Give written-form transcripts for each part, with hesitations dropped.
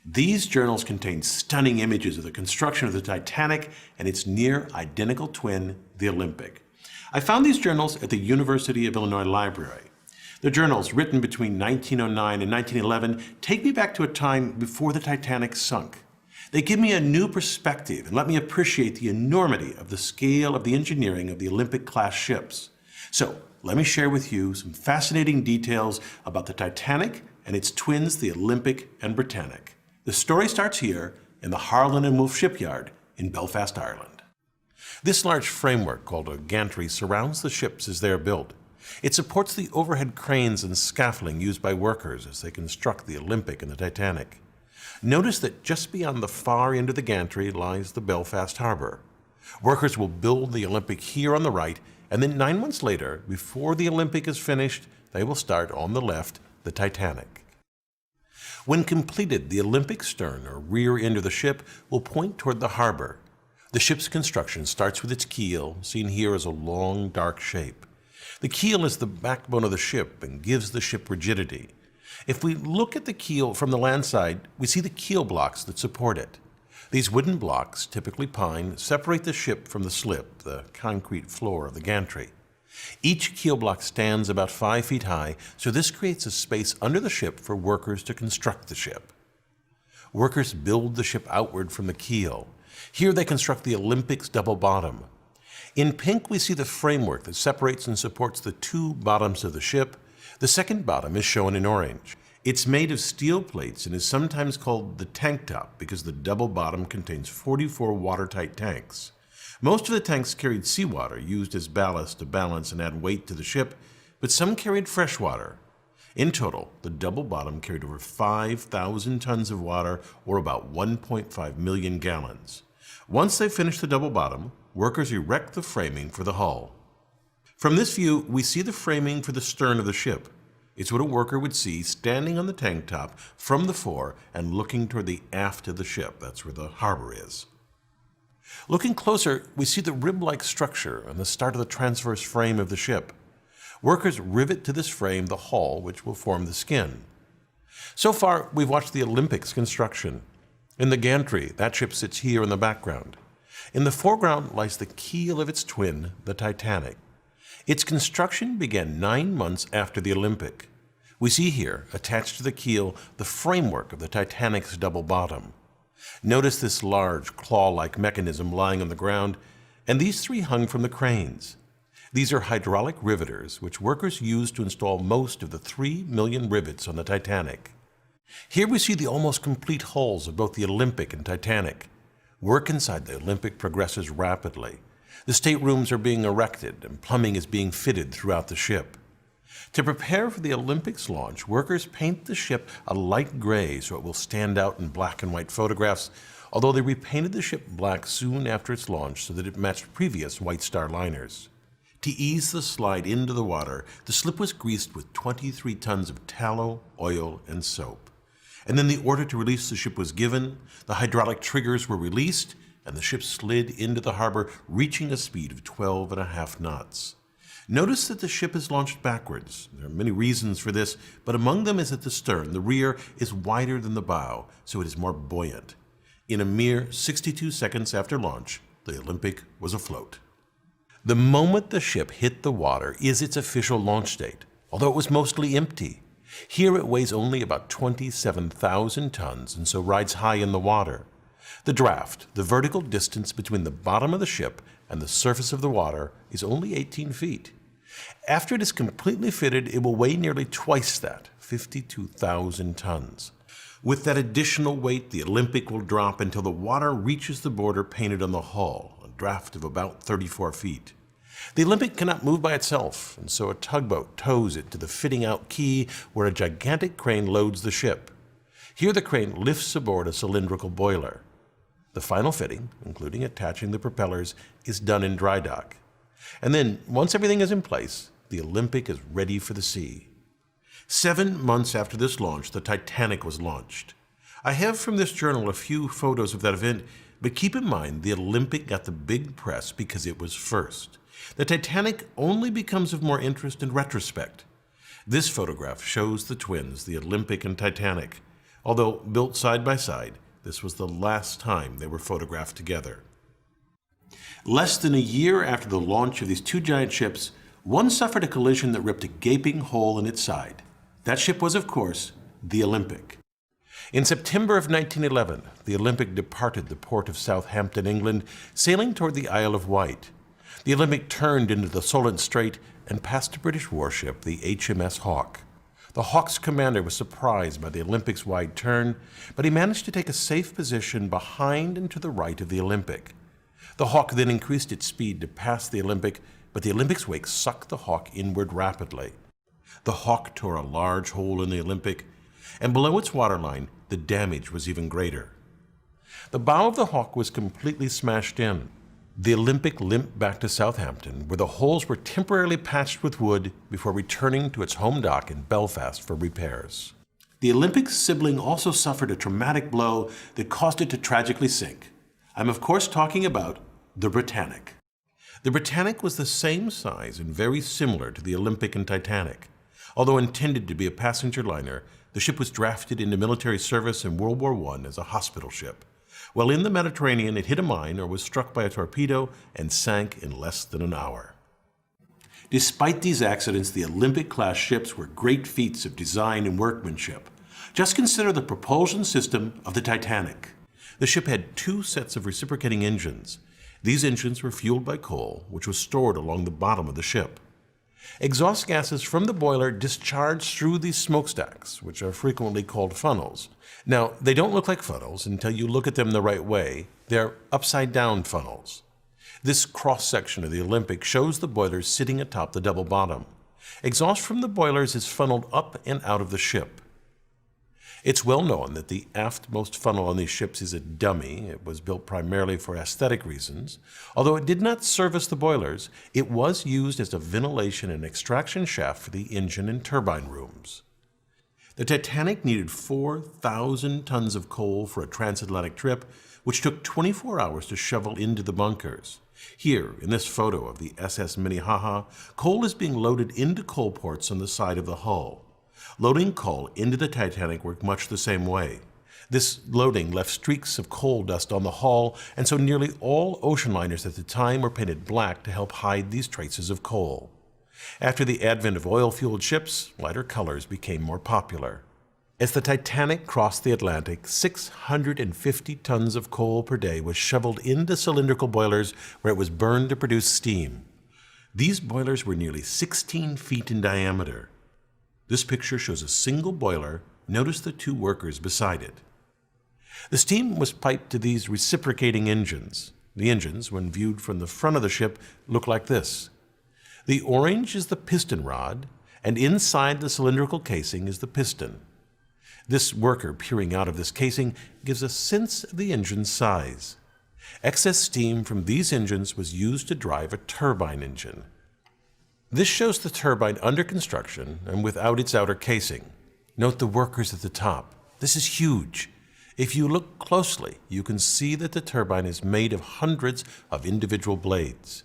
These journals contain stunning images of the construction of the Titanic and its near-identical twin, the Olympic. I found these journals at the University of Illinois Library. The journals, written between 1909 and 1911, take me back to a time before the Titanic sunk. They give me a new perspective and let me appreciate the enormity of the scale of the engineering of the Olympic-class ships. So, let me share with you some fascinating details about the Titanic and its twins, the Olympic and Britannic. The story starts here in the Harland and Wolff shipyard in Belfast, Ireland. This large framework called a gantry surrounds the ships as they are built. It supports the overhead cranes and scaffolding used by workers as they construct the Olympic and the Titanic. Notice that just beyond the far end of the gantry lies the Belfast harbor. Workers will build the Olympic here on the right, and then 9 months later, before the Olympic is finished, they will start on the left the Titanic. When completed, the Olympic stern or rear end of the ship will point toward the harbor. The ship's construction starts with its keel, seen here as a long, dark shape. The keel is the backbone of the ship and gives the ship rigidity. If we look at the keel from the land side, we see the keel blocks that support it. These wooden blocks, typically pine, separate the ship from the slip, the concrete floor of the gantry. Each keel block stands about 5 feet high, so this creates a space under the ship for workers to construct the ship. Workers build the ship outward from the keel. Here they construct the Olympic's double bottom. In pink, we see the framework that separates and supports the two bottoms of the ship. The second bottom is shown in orange. It's made of steel plates and is sometimes called the tank top because the double bottom contains 44 watertight tanks. Most of the tanks carried seawater used as ballast to balance and add weight to the ship, but some carried fresh water. In total, the double bottom carried over 5,000 tons of water, or about 1.5 million gallons. Once they finish the double bottom, workers erect the framing for the hull. From this view, we see the framing for the stern of the ship. It's what a worker would see standing on the tank top from the fore and looking toward the aft of the ship. That's where the harbor is. Looking closer, we see the rib-like structure on the start of the transverse frame of the ship. Workers rivet to this frame the hull, which will form the skin. So far, we've watched the Olympic's construction. In the gantry, that ship sits here in the background. In the foreground lies the keel of its twin, the Titanic. Its construction began 9 months after the Olympic. We see here, attached to the keel, the framework of the Titanic's double bottom. Notice this large, claw-like mechanism lying on the ground, and these three hung from the cranes. These are hydraulic riveters, which workers used to install most of the 3 million rivets on the Titanic. Here we see the almost complete hulls of both the Olympic and Titanic. Work inside the Olympic progresses rapidly. The staterooms are being erected, and plumbing is being fitted throughout the ship. To prepare for the Olympic's launch, workers paint the ship a light gray so it will stand out in black and white photographs, although they repainted the ship black soon after its launch so that it matched previous White Star liners. To ease the slide into the water, the slip was greased with 23 tons of tallow, oil, and soap. And then the order to release the ship was given, the hydraulic triggers were released, and the ship slid into the harbor, reaching a speed of 12.5 knots. Notice that the ship is launched backwards. There are many reasons for this, but among them is that the stern, the rear, is wider than the bow, so it is more buoyant. In a mere 62 seconds after launch, the Olympic was afloat. The moment the ship hit the water is its official launch date, although it was mostly empty. Here it weighs only about 27,000 tons and so rides high in the water. The draft, the vertical distance between the bottom of the ship and the surface of the water, is only 18 feet. After it is completely fitted, it will weigh nearly twice that, 52,000 tons. With that additional weight, the Olympic will drop until the water reaches the border painted on the hull, a draft of about 34 feet. The Olympic cannot move by itself, and so a tugboat tows it to the fitting out quay where a gigantic crane loads the ship. Here the crane lifts aboard a cylindrical boiler. The final fitting, including attaching the propellers, is done in dry dock. And then, once everything is in place, the Olympic is ready for the sea. 7 months after this launch, the Titanic was launched. I have from this journal a few photos of that event, but keep in mind the Olympic got the big press because it was first. The Titanic only becomes of more interest in retrospect. This photograph shows the twins, the Olympic and Titanic. Although built side by side, this was the last time they were photographed together. Less than a year after the launch of these two giant ships, one suffered a collision that ripped a gaping hole in its side. That ship was, of course, the Olympic. In September of 1911, the Olympic departed the port of Southampton, England, sailing toward the Isle of Wight. The Olympic turned into the Solent Strait and passed a British warship, the HMS Hawke. The Hawke's commander was surprised by the Olympic's wide turn, but he managed to take a safe position behind and to the right of the Olympic. The Hawke then increased its speed to pass the Olympic, but the Olympic's wake sucked the Hawke inward rapidly. The Hawke tore a large hole in the Olympic, and below its waterline, the damage was even greater. The bow of the Hawke was completely smashed in. The Olympic limped back to Southampton, where the holes were temporarily patched with wood before returning to its home dock in Belfast for repairs. The Olympic's sibling also suffered a traumatic blow that caused it to tragically sink. I'm of course talking about the Britannic. The Britannic was the same size and very similar to the Olympic and Titanic. Although intended to be a passenger liner, the ship was drafted into military service in World War I as a hospital ship. While in the Mediterranean, it hit a mine or was struck by a torpedo and sank in less than an hour. Despite these accidents, the Olympic-class ships were great feats of design and workmanship. Just consider the propulsion system of the Titanic. The ship had two sets of reciprocating engines. These engines were fueled by coal, which was stored along the bottom of the ship. Exhaust gases from the boiler discharged through these smokestacks, which are frequently called funnels. Now, they don't look like funnels until you look at them the right way. They're upside-down funnels. This cross-section of the Olympic shows the boilers sitting atop the double bottom. Exhaust from the boilers is funneled up and out of the ship. It's well known that the aftmost funnel on these ships is a dummy. It was built primarily for aesthetic reasons. Although it did not service the boilers, it was used as a ventilation and extraction shaft for the engine and turbine rooms. The Titanic needed 4,000 tons of coal for a transatlantic trip, which took 24 hours to shovel into the bunkers. Here, in this photo of the SS Minnehaha, coal is being loaded into coal ports on the side of the hull. Loading coal into the Titanic worked much the same way. This loading left streaks of coal dust on the hull, and so nearly all ocean liners at the time were painted black to help hide these traces of coal. After the advent of oil-fueled ships, lighter colors became more popular. As the Titanic crossed the Atlantic, 650 tons of coal per day was shoveled into cylindrical boilers where it was burned to produce steam. These boilers were nearly 16 feet in diameter. This picture shows a single boiler. Notice the two workers beside it. The steam was piped to these reciprocating engines. The engines, when viewed from the front of the ship, look like this. The orange is the piston rod, and inside the cylindrical casing is the piston. This worker peering out of this casing gives a sense of the engine's size. Excess steam from these engines was used to drive a turbine engine. This shows the turbine under construction and without its outer casing. Note the workers at the top. This is huge. If you look closely, you can see that the turbine is made of hundreds of individual blades.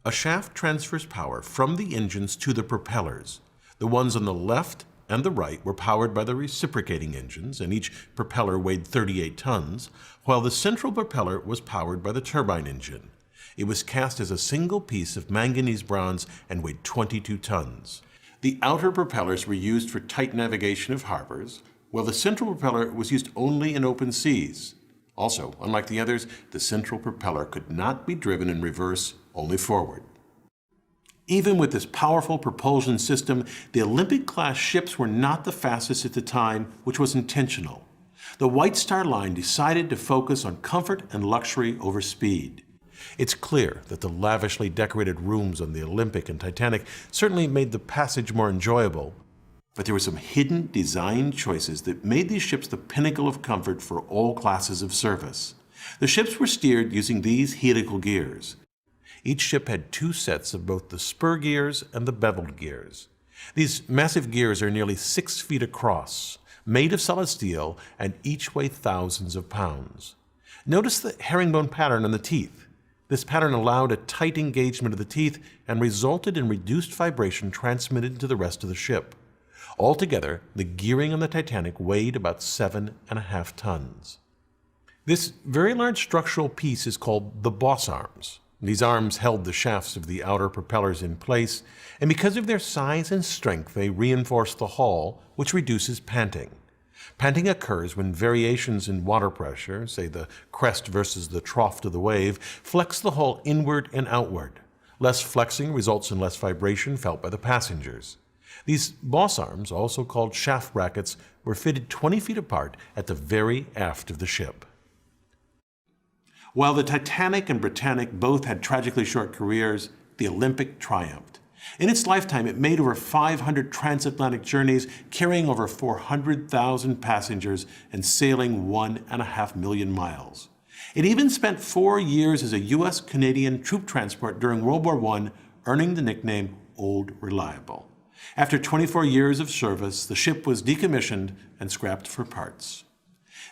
A shaft transfers power from the engines to the propellers. The ones on the left and the right were powered by the reciprocating engines, and each propeller weighed 38 tons, while the central propeller was powered by the turbine engine. It was cast as a single piece of manganese bronze and weighed 22 tons. The outer propellers were used for tight navigation of harbors, while the central propeller was used only in open seas. Also, unlike the others, the central propeller could not be driven in reverse, only forward. Even with this powerful propulsion system, the Olympic-class ships were not the fastest at the time, which was intentional. The White Star Line decided to focus on comfort and luxury over speed. It's clear that the lavishly decorated rooms on the Olympic and Titanic certainly made the passage more enjoyable, but there were some hidden design choices that made these ships the pinnacle of comfort for all classes of service. The ships were steered using these helical gears. Each ship had two sets of both the spur gears and the beveled gears. These massive gears are nearly 6 feet across, made of solid steel, and each weigh thousands of pounds. Notice the herringbone pattern on the teeth. This pattern allowed a tight engagement of the teeth and resulted in reduced vibration transmitted to the rest of the ship. Altogether, the gearing on the Titanic weighed about 7.5 tons. This very large structural piece is called the boss arms. These arms held the shafts of the outer propellers in place, and because of their size and strength, they reinforce the hull, which reduces panting. Panting occurs when variations in water pressure, say the crest versus the trough of the wave, flex the hull inward and outward. Less flexing results in less vibration felt by the passengers. These boss arms, also called shaft brackets, were fitted 20 feet apart at the very aft of the ship. While the Titanic and Britannic both had tragically short careers, the Olympic triumphed. In its lifetime, it made over 500 transatlantic journeys, carrying over 400,000 passengers and sailing 1.5 million miles. It even spent 4 years as a U.S.-Canadian troop transport during World War I, earning the nickname Old Reliable. After 24 years of service, the ship was decommissioned and scrapped for parts.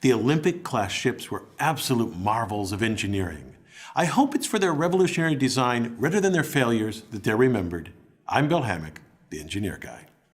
The Olympic-class ships were absolute marvels of engineering. I hope it's for their revolutionary design rather than their failures that they're remembered. I'm Bill Hammack, the Engineer Guy.